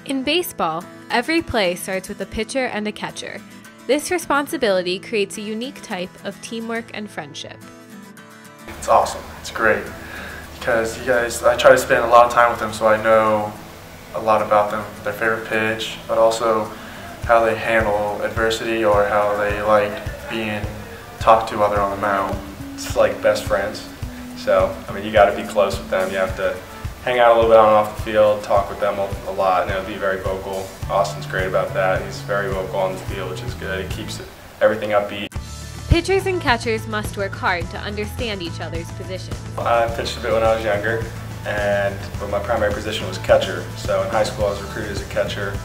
In baseball, every play starts with a pitcher and a catcher. This responsibility creates a unique type of teamwork and friendship. It's awesome. It's great because I try to spend a lot of time with them so I know a lot about them, their favorite pitch, but also how they handle adversity or how they like being talked to while they're on the mound. It's like best friends. So, I mean, you got to be close with them. You have to hang out a little bit on and off the field, talk with them a lot, and be very vocal. Austin's great about that. He's very vocal on the field, which is good. He keeps everything upbeat. Pitchers and catchers must work hard to understand each other's positions. I pitched a bit when I was younger, but my primary position was catcher. So in high school I was recruited as a catcher.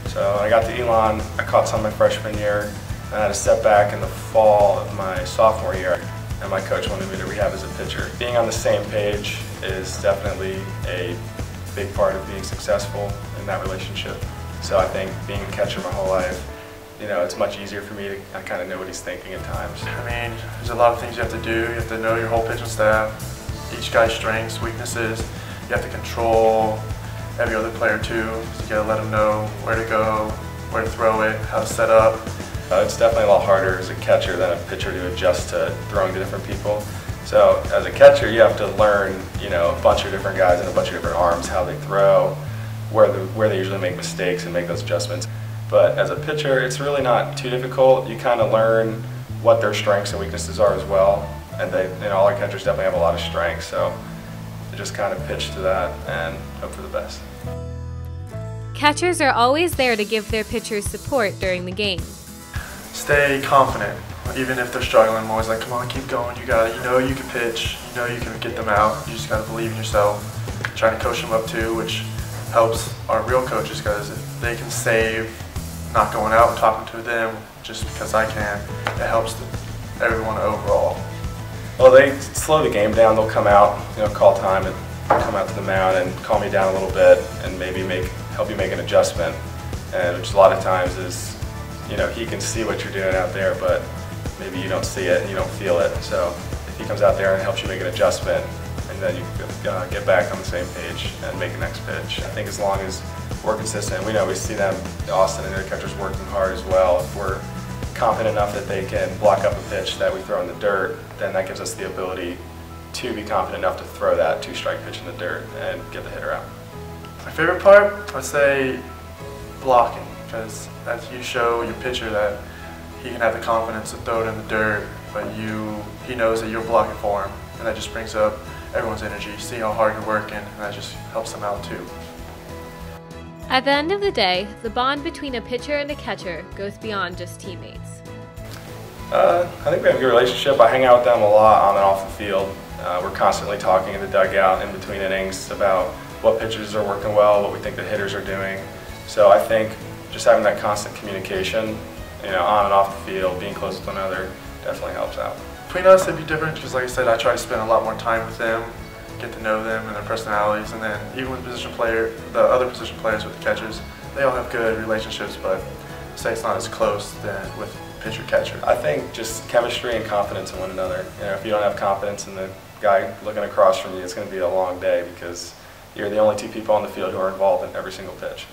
So when I got to Elon, I caught some my freshman year. I had a setback in the fall of my sophomore year, and my coach wanted me to rehab as a pitcher. Being on the same page is definitely a big part of being successful in that relationship. So I think being a catcher my whole life, it's much easier for me to kind of know what he's thinking at times. I mean, there's a lot of things you have to do. You have to know your whole pitching staff, each guy's strengths, weaknesses. You have to control every other player too. So you gotta let them know where to go, where to throw it, how to set up. It's definitely a lot harder as a catcher than a pitcher to adjust to throwing to different people. So as a catcher, you have to learn, a bunch of different guys and a bunch of different arms, how they throw, where they usually make mistakes and make those adjustments. But as a pitcher, it's really not too difficult. You kind of learn what their strengths and weaknesses are as well. And all our catchers definitely have a lot of strengths, so you just kind of pitch to that and hope for the best. Catchers are always there to give their pitchers support during the game. Stay confident, even if they're struggling. I'm always like, come on, keep going, you got it. You know you can pitch, you know you can get them out. You just got to believe in yourself. Trying to coach them up too, which helps our real coaches, because if they can save not going out and talking to them just because I can, it helps everyone overall. Well, they slow the game down. They'll come out, call time and come out to the mound and calm me down a little bit and maybe help you make an adjustment. And which a lot of times is, he can see what you're doing out there, but maybe you don't see it and you don't feel it. So if he comes out there and helps you make an adjustment, and then you get back on the same page and make the next pitch. I think as long as we're consistent, we see them, Austin and their catchers working hard as well. If we're confident enough that they can block up a pitch that we throw in the dirt, then that gives us the ability to be confident enough to throw that two-strike pitch in the dirt and get the hitter out. My favorite part, I'd say blocking, because as you show your pitcher that he can have the confidence to throw it in the dirt, but he knows that you're blocking for him, and that just brings up everyone's energy. See how hard you're working, and that just helps them out too. At the end of the day, the bond between a pitcher and a catcher goes beyond just teammates. I think we have a good relationship. I hang out with them a lot on and off the field. We're constantly talking in the dugout in between innings about what pitchers are working well, what we think the hitters are doing. So I think just having that constant communication, on and off the field, being close with one another, definitely helps out. Between us, it'd be different because, like I said, I try to spend a lot more time with them, get to know them and their personalities, and then even with the other position players with the catchers, they all have good relationships, but say it's not as close than with pitcher-catcher. I think just chemistry and confidence in one another. If you don't have confidence in the guy looking across from you, it's going to be a long day because you're the only two people on the field who are involved in every single pitch.